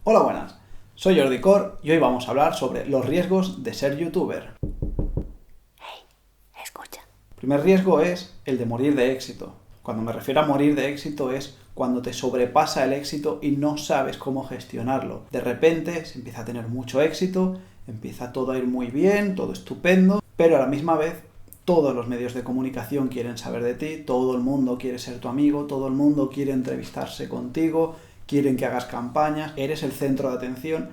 Hola, buenas. Soy Jordi Cor y hoy vamos a hablar sobre los riesgos de ser youtuber. Hey, escucha. El primer riesgo es el de morir de éxito. Cuando me refiero a morir de éxito es cuando te sobrepasa el éxito y no sabes cómo gestionarlo. De repente se empieza a tener mucho éxito, empieza todo a ir muy bien, todo estupendo, pero a la misma vez todos los medios de comunicación quieren saber de ti, todo el mundo quiere ser tu amigo, todo el mundo quiere entrevistarse contigo, quieren que hagas campañas, eres el centro de atención,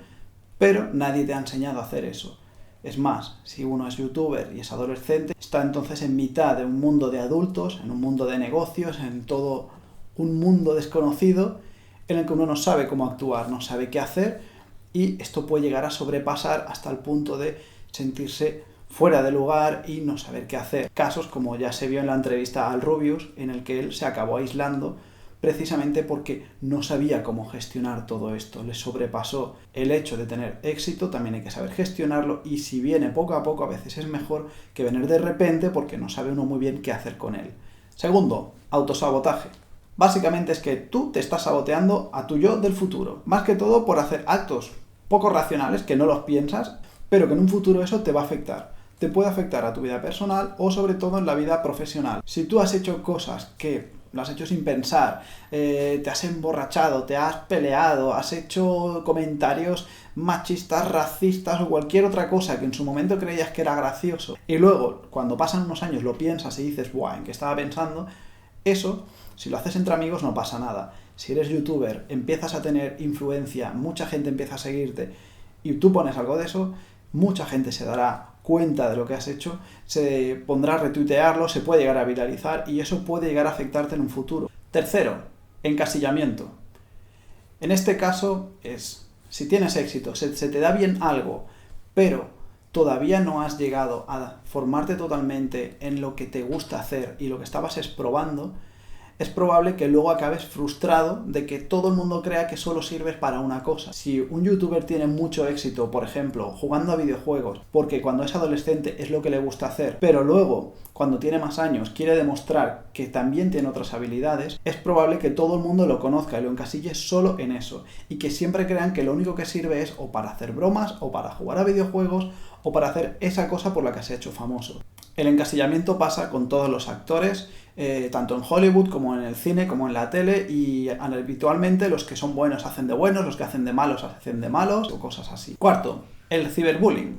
pero nadie te ha enseñado a hacer eso. Es más, si uno es youtuber y es adolescente, está entonces en mitad de un mundo de adultos, en un mundo de negocios, en todo un mundo desconocido en el que uno no sabe cómo actuar, no sabe qué hacer, y esto puede llegar a sobrepasar hasta el punto de sentirse fuera de lugar y no saber qué hacer. Casos como ya se vio en la entrevista al Rubius, en el que él se acabó aislando precisamente porque no sabía cómo gestionar todo esto. Le sobrepasó el hecho de tener éxito, también hay que saber gestionarlo, y si viene poco a poco a veces es mejor que venir de repente porque no sabe uno muy bien qué hacer con él. Segundo, autosabotaje. Básicamente es que tú te estás saboteando a tu yo del futuro, más que todo por hacer actos poco racionales que no los piensas, pero que en un futuro eso te va a afectar. Te puede afectar a tu vida personal o sobre todo en la vida profesional. Si tú has hecho cosas que lo has hecho sin pensar, te has emborrachado, te has peleado, has hecho comentarios machistas, racistas o cualquier otra cosa que en su momento creías que era gracioso, y luego cuando pasan unos años lo piensas y dices, ¡buah!, ¿en qué estaba pensando? Eso, si lo haces entre amigos no pasa nada. Si eres youtuber, empiezas a tener influencia, mucha gente empieza a seguirte y tú pones algo de eso, mucha gente se dará cuenta de lo que has hecho, se pondrá a retuitearlo, se puede llegar a viralizar y eso puede llegar a afectarte en un futuro. Tercero, encasillamiento. En este caso es, si tienes éxito, se te da bien algo, pero todavía no has llegado a formarte totalmente en lo que te gusta hacer y lo que estabas es probando, es probable que luego acabes frustrado de que todo el mundo crea que solo sirves para una cosa. Si un youtuber tiene mucho éxito, por ejemplo, jugando a videojuegos, porque cuando es adolescente es lo que le gusta hacer, pero luego, cuando tiene más años, quiere demostrar que también tiene otras habilidades, es probable que todo el mundo lo conozca y lo encasille solo en eso, y que siempre crean que lo único que sirve es o para hacer bromas, o para jugar a videojuegos, o para hacer esa cosa por la que se ha hecho famoso. El encasillamiento pasa con todos los actores, tanto en Hollywood como en el cine, como en la tele, y habitualmente los que son buenos hacen de buenos, los que hacen de malos hacen de malos, o cosas así. Cuarto, el ciberbullying.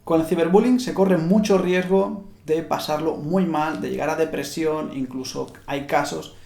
Con el ciberbullying se corre mucho riesgo de pasarlo muy mal, de llegar a depresión, incluso hay casos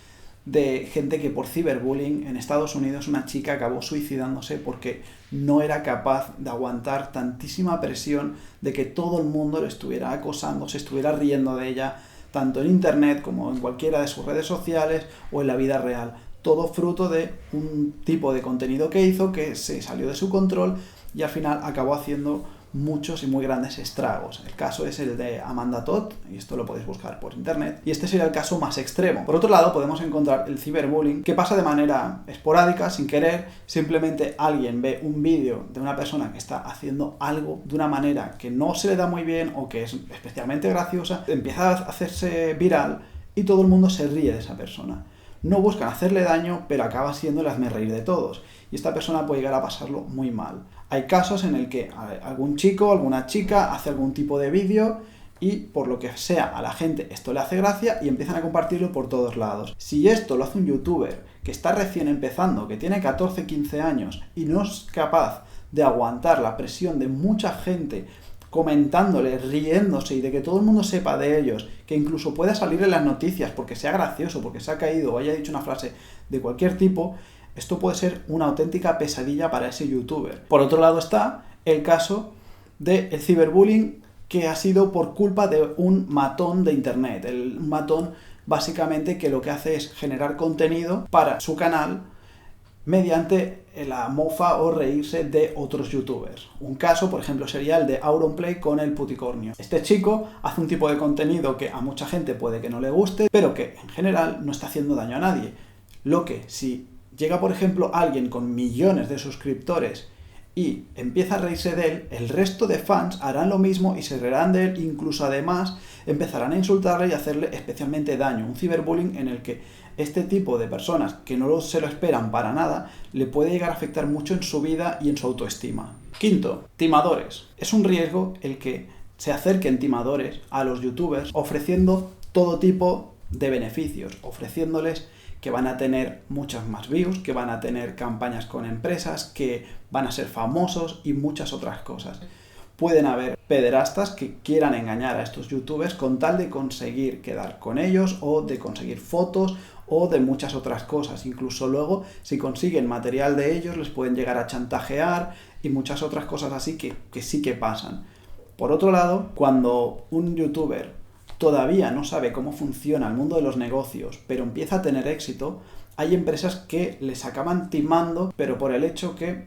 de gente que por ciberbullying en Estados Unidos una chica acabó suicidándose porque no era capaz de aguantar tantísima presión de que todo el mundo le estuviera acosando, se estuviera riendo de ella, tanto en internet como en cualquiera de sus redes sociales o en la vida real. Todo fruto de un tipo de contenido que hizo que se salió de su control y al final acabó haciendo muchos y muy grandes estragos. El caso es el de Amanda Todd, y esto lo podéis buscar por internet, y este sería el caso más extremo. Por otro lado, podemos encontrar el ciberbullying, que pasa de manera esporádica, sin querer, simplemente alguien ve un vídeo de una persona que está haciendo algo de una manera que no se le da muy bien o que es especialmente graciosa, empieza a hacerse viral y todo el mundo se ríe de esa persona. No buscan hacerle daño, pero acaba siendo el hazmerreír de todos. Y esta persona puede llegar a pasarlo muy mal. Hay casos en el que algún chico, alguna chica hace algún tipo de vídeo y por lo que sea a la gente esto le hace gracia y empiezan a compartirlo por todos lados. Si esto lo hace un youtuber que está recién empezando, que tiene 14, 15 años y no es capaz de aguantar la presión de mucha gente comentándole, riéndose y de que todo el mundo sepa de ellos, que incluso pueda salir en las noticias porque sea gracioso, porque se ha caído o haya dicho una frase de cualquier tipo, esto puede ser una auténtica pesadilla para ese youtuber. Por otro lado está el caso del ciberbullying que ha sido por culpa de un matón de internet. Un matón básicamente que lo que hace es generar contenido para su canal mediante la mofa o reírse de otros youtubers. Un caso, por ejemplo, sería el de Auronplay con el Puticornio. Este chico hace un tipo de contenido que a mucha gente puede que no le guste, pero que en general no está haciendo daño a nadie. Lo que, si llega, por ejemplo, alguien con millones de suscriptores y empieza a reírse de él, el resto de fans harán lo mismo y se reirán de él, incluso además empezarán a insultarle y a hacerle especialmente daño. Un ciberbullying en el que este tipo de personas que no se lo esperan para nada le puede llegar a afectar mucho en su vida y en su autoestima. Quinto, timadores. Es un riesgo el que se acerquen timadores a los youtubers ofreciendo todo tipo de beneficios, ofreciéndoles que van a tener muchas más views, que van a tener campañas con empresas, que van a ser famosos y muchas otras cosas. Pueden haber pederastas que quieran engañar a estos youtubers con tal de conseguir quedar con ellos o de conseguir fotos o de muchas otras cosas. Incluso luego, si consiguen material de ellos, les pueden llegar a chantajear y muchas otras cosas así que sí que pasan. Por otro lado, cuando un youtuber todavía no sabe cómo funciona el mundo de los negocios, pero empieza a tener éxito, hay empresas que les acaban timando, pero por el hecho que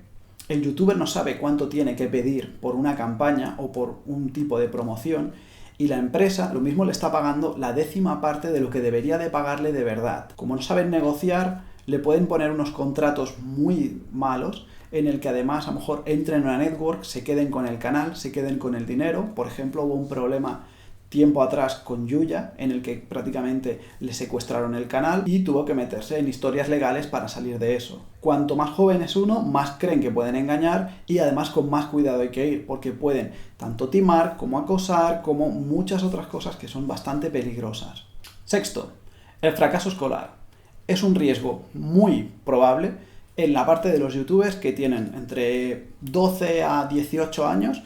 el youtuber no sabe cuánto tiene que pedir por una campaña o por un tipo de promoción, y la empresa lo mismo le está pagando la 10ª parte de lo que debería de pagarle de verdad. Como no saben negociar, le pueden poner unos contratos muy malos en el que además a lo mejor entren en una network, se queden con el canal, se queden con el dinero. Por ejemplo, hubo un problema tiempo atrás con Yuya, en el que prácticamente le secuestraron el canal y tuvo que meterse en historias legales para salir de eso. Cuanto más joven es uno, más creen que pueden engañar y además con más cuidado hay que ir, porque pueden tanto timar como acosar, como muchas otras cosas que son bastante peligrosas. Sexto, el fracaso escolar. Es un riesgo muy probable en la parte de los youtubers que tienen entre 12 a 18 años.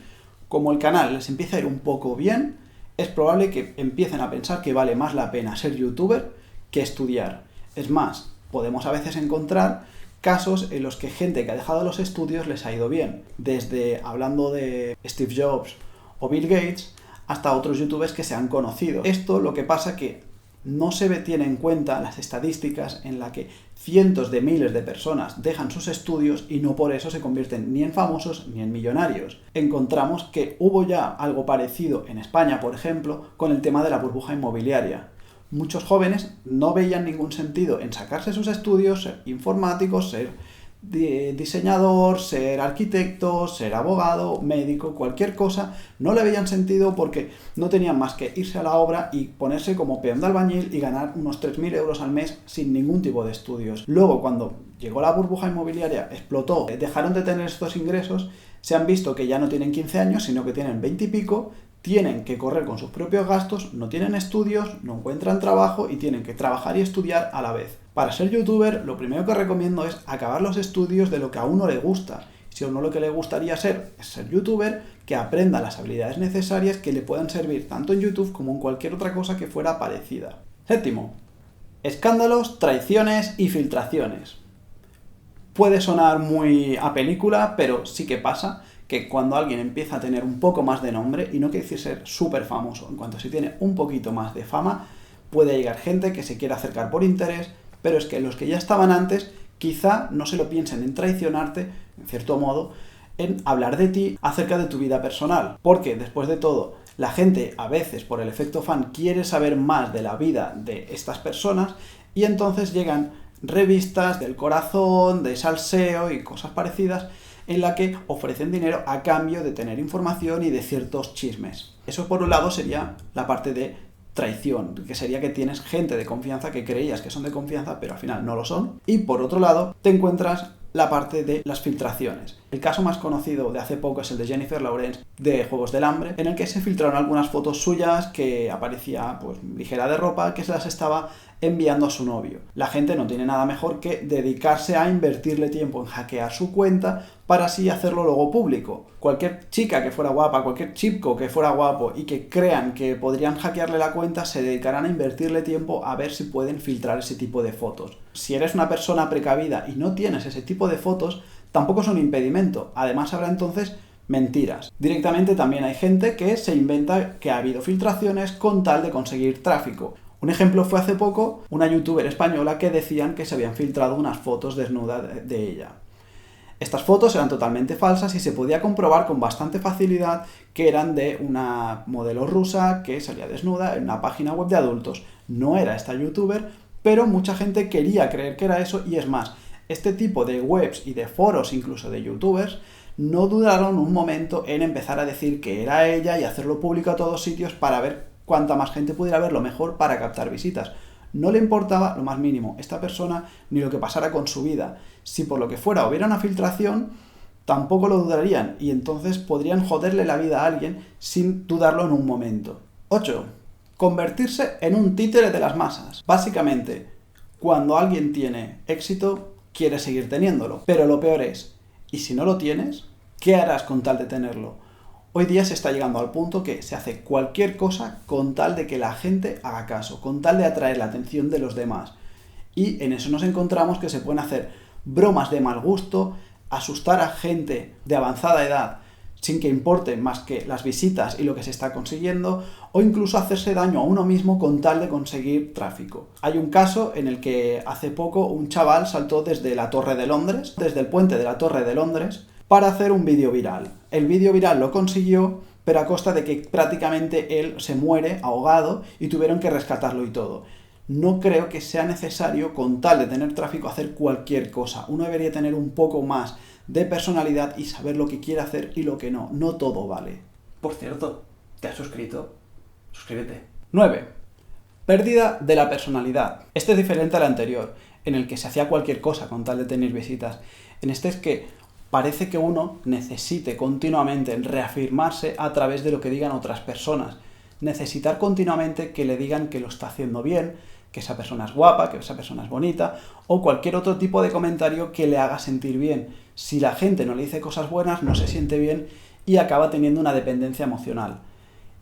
Como el canal les empieza a ir un poco bien, es probable que empiecen a pensar que vale más la pena ser youtuber que estudiar. Es más, podemos a veces encontrar casos en los que gente que ha dejado los estudios les ha ido bien. Desde hablando de Steve Jobs o Bill Gates hasta otros youtubers que se han conocido. Esto lo que pasa que no se tiene en cuenta las estadísticas en las que cientos de miles de personas dejan sus estudios y no por eso se convierten ni en famosos ni en millonarios. Encontramos que hubo ya algo parecido en España, por ejemplo, con el tema de la burbuja inmobiliaria. Muchos jóvenes no veían ningún sentido en sacarse sus estudios, ser informáticos, ser diseñador, ser arquitecto, ser abogado, médico, cualquier cosa, no le veían sentido porque no tenían más que irse a la obra y ponerse como peón de albañil y ganar unos 3.000 euros al mes sin ningún tipo de estudios. Luego, cuando llegó la burbuja inmobiliaria, explotó, dejaron de tener estos ingresos, se han visto que ya no tienen 15 años, sino que tienen 20 y pico, tienen que correr con sus propios gastos, no tienen estudios, no encuentran trabajo y tienen que trabajar y estudiar a la vez. Para ser youtuber, lo primero que recomiendo es acabar los estudios de lo que a uno le gusta. Si a uno lo que le gustaría ser es ser youtuber, que aprenda las habilidades necesarias que le puedan servir tanto en YouTube como en cualquier otra cosa que fuera parecida. Séptimo, escándalos, traiciones y filtraciones. Puede sonar muy a película, pero sí que pasa que cuando alguien empieza a tener un poco más de nombre, y no quiere decir ser súper famoso, en cuanto se tiene un poquito más de fama, puede llegar gente que se quiera acercar por interés, pero es que los que ya estaban antes quizá no se lo piensen en traicionarte, en cierto modo, en hablar de ti acerca de tu vida personal. Porque, después de todo, la gente a veces, por el efecto fan, quiere saber más de la vida de estas personas y entonces llegan revistas del Corazón, de Salseo y cosas parecidas en la que ofrecen dinero a cambio de tener información y de ciertos chismes. Eso por un lado sería la parte de traición, que sería que tienes gente de confianza que creías que son de confianza, pero al final no lo son. Y por otro lado, te encuentras la parte de las filtraciones. El caso más conocido de hace poco es el de Jennifer Lawrence de Juegos del Hambre, en el que se filtraron algunas fotos suyas que aparecía pues ligera de ropa, que se las estaba enviando a su novio. La gente no tiene nada mejor que dedicarse a invertirle tiempo en hackear su cuenta para así hacerlo luego público. Cualquier chica que fuera guapa, cualquier chico que fuera guapo y que crean que podrían hackearle la cuenta, se dedicarán a invertirle tiempo a ver si pueden filtrar ese tipo de fotos. Si eres una persona precavida y no tienes ese tipo de fotos, tampoco es un impedimento. Además habrá entonces mentiras. Directamente también hay gente que se inventa que ha habido filtraciones con tal de conseguir tráfico. Un ejemplo fue hace poco una youtuber española que decían que se habían filtrado unas fotos desnudas de ella. Estas fotos eran totalmente falsas y se podía comprobar con bastante facilidad que eran de una modelo rusa que salía desnuda en una página web de adultos. No era esta youtuber, pero mucha gente quería creer que era eso y es más, Este tipo de webs y de foros, incluso de youtubers, no dudaron un momento en empezar a decir que era ella y hacerlo público a todos sitios para ver cuánta más gente pudiera verlo mejor para captar visitas. No le importaba lo más mínimo esta persona ni lo que pasara con su vida. Si por lo que fuera hubiera una filtración, tampoco lo dudarían y entonces podrían joderle la vida a alguien sin dudarlo en un momento. 8. Convertirse en un títere de las masas. Básicamente, cuando alguien tiene éxito, quiere seguir teniéndolo. Pero lo peor es, ¿y si no lo tienes? ¿Qué harás con tal de tenerlo? Hoy día se está llegando al punto que se hace cualquier cosa con tal de que la gente haga caso, con tal de atraer la atención de los demás. Y en eso nos encontramos que se pueden hacer bromas de mal gusto, asustar a gente de avanzada edad sin que importe más que las visitas y lo que se está consiguiendo, o incluso hacerse daño a uno mismo con tal de conseguir tráfico. Hay un caso en el que hace poco un chaval saltó desde la Torre de Londres, desde el puente de la Torre de Londres, para hacer un vídeo viral. El vídeo viral lo consiguió, pero a costa de que prácticamente él se muere ahogado y tuvieron que rescatarlo y todo. No creo que sea necesario, con tal de tener tráfico, hacer cualquier cosa. Uno debería tener un poco más de personalidad y saber lo que quiere hacer y lo que no. No todo vale. Por cierto, ¿te has suscrito? Suscríbete. 9. Pérdida de la personalidad. Este es diferente al anterior, en el que se hacía cualquier cosa con tal de tener visitas. En este es que parece que uno necesite continuamente reafirmarse a través de lo que digan otras personas. Necesitar continuamente que le digan que lo está haciendo bien, que esa persona es guapa, que esa persona es bonita, o cualquier otro tipo de comentario que le haga sentir bien. Si la gente no le dice cosas buenas, no se siente bien y acaba teniendo una dependencia emocional.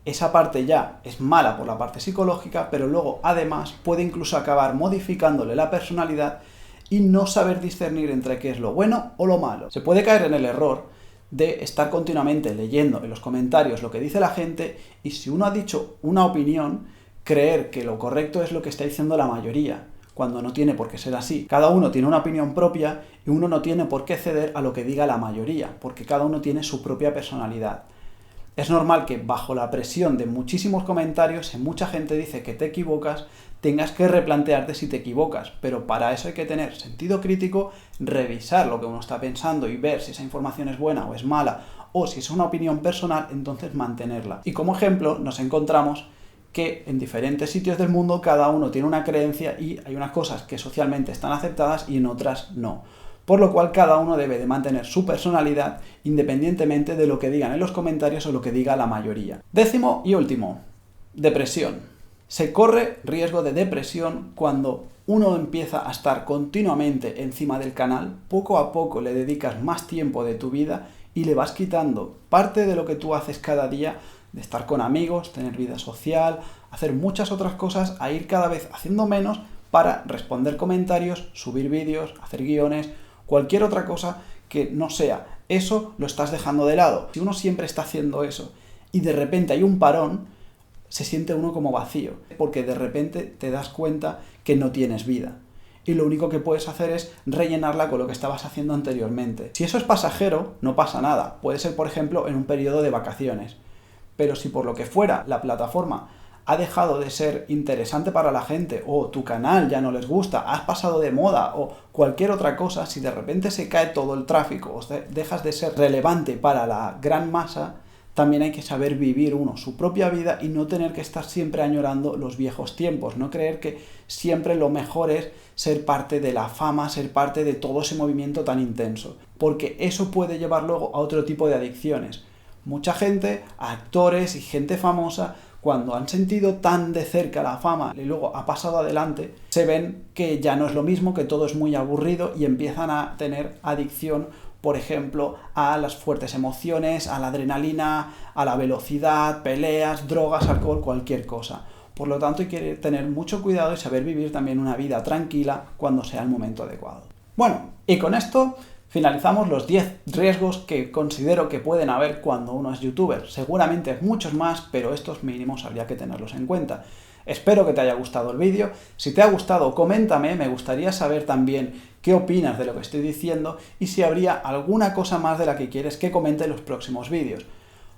Esa parte ya es mala por la parte psicológica, pero luego además puede incluso acabar modificándole la personalidad y no saber discernir entre qué es lo bueno o lo malo. Se puede caer en el error de estar continuamente leyendo en los comentarios lo que dice la gente y si uno ha dicho una opinión, creer que lo correcto es lo que está diciendo la mayoría, cuando no tiene por qué ser así. Cada uno tiene una opinión propia y uno no tiene por qué ceder a lo que diga la mayoría, porque cada uno tiene su propia personalidad. Es normal que bajo la presión de muchísimos comentarios, si mucha gente dice que te equivocas, tengas que replantearte si te equivocas, pero para eso hay que tener sentido crítico, revisar lo que uno está pensando y ver si esa información es buena o es mala, o si es una opinión personal, entonces mantenerla. Y como ejemplo nos encontramos que en diferentes sitios del mundo cada uno tiene una creencia y hay unas cosas que socialmente están aceptadas y en otras no. Por lo cual cada uno debe de mantener su personalidad independientemente de lo que digan en los comentarios o lo que diga la mayoría. 10º y último, depresión. Se corre riesgo de depresión cuando uno empieza a estar continuamente encima del canal, poco a poco le dedicas más tiempo de tu vida y le vas quitando parte de lo que tú haces cada día, de estar con amigos, tener vida social, hacer muchas otras cosas, a ir cada vez haciendo menos para responder comentarios, subir vídeos, hacer guiones, cualquier otra cosa que no sea eso, lo estás dejando de lado. Si uno siempre está haciendo eso y de repente hay un parón, se siente uno como vacío, porque de repente te das cuenta que no tienes vida. Y lo único que puedes hacer es rellenarla con lo que estabas haciendo anteriormente. Si eso es pasajero, no pasa nada. Puede ser, por ejemplo, en un periodo de vacaciones. Pero si por lo que fuera la plataforma ha dejado de ser interesante para la gente, o tu canal ya no les gusta, has pasado de moda, o cualquier otra cosa, si de repente se cae todo el tráfico, o dejas de ser relevante para la gran masa, también hay que saber vivir uno su propia vida y no tener que estar siempre añorando los viejos tiempos, no creer que siempre lo mejor es ser parte de la fama, ser parte de todo ese movimiento tan intenso, porque eso puede llevar luego a otro tipo de adicciones. Mucha gente, actores y gente famosa, cuando han sentido tan de cerca la fama y luego ha pasado adelante, se ven que ya no es lo mismo, que todo es muy aburrido y empiezan a tener adicción, por ejemplo, a las fuertes emociones, a la adrenalina, a la velocidad, peleas, drogas, alcohol, cualquier cosa. Por lo tanto, hay que tener mucho cuidado y saber vivir también una vida tranquila cuando sea el momento adecuado. Bueno, y con esto finalizamos los 10 riesgos que considero que pueden haber cuando uno es youtuber. Seguramente muchos más, pero estos mínimos habría que tenerlos en cuenta. Espero que te haya gustado el vídeo. Si te ha gustado, coméntame, me gustaría saber también qué opinas de lo que estoy diciendo y si habría alguna cosa más de la que quieres que comente en los próximos vídeos.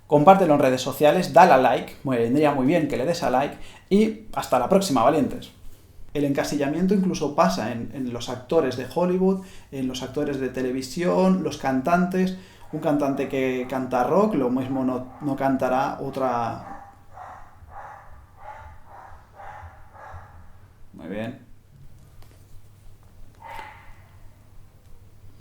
Compártelo en redes sociales, dale a like, me vendría muy bien que le des a like y hasta la próxima, valientes. El encasillamiento incluso pasa en los actores de Hollywood, en los actores de televisión, los cantantes. Un cantante que canta rock, lo mismo no cantará otra... Muy bien.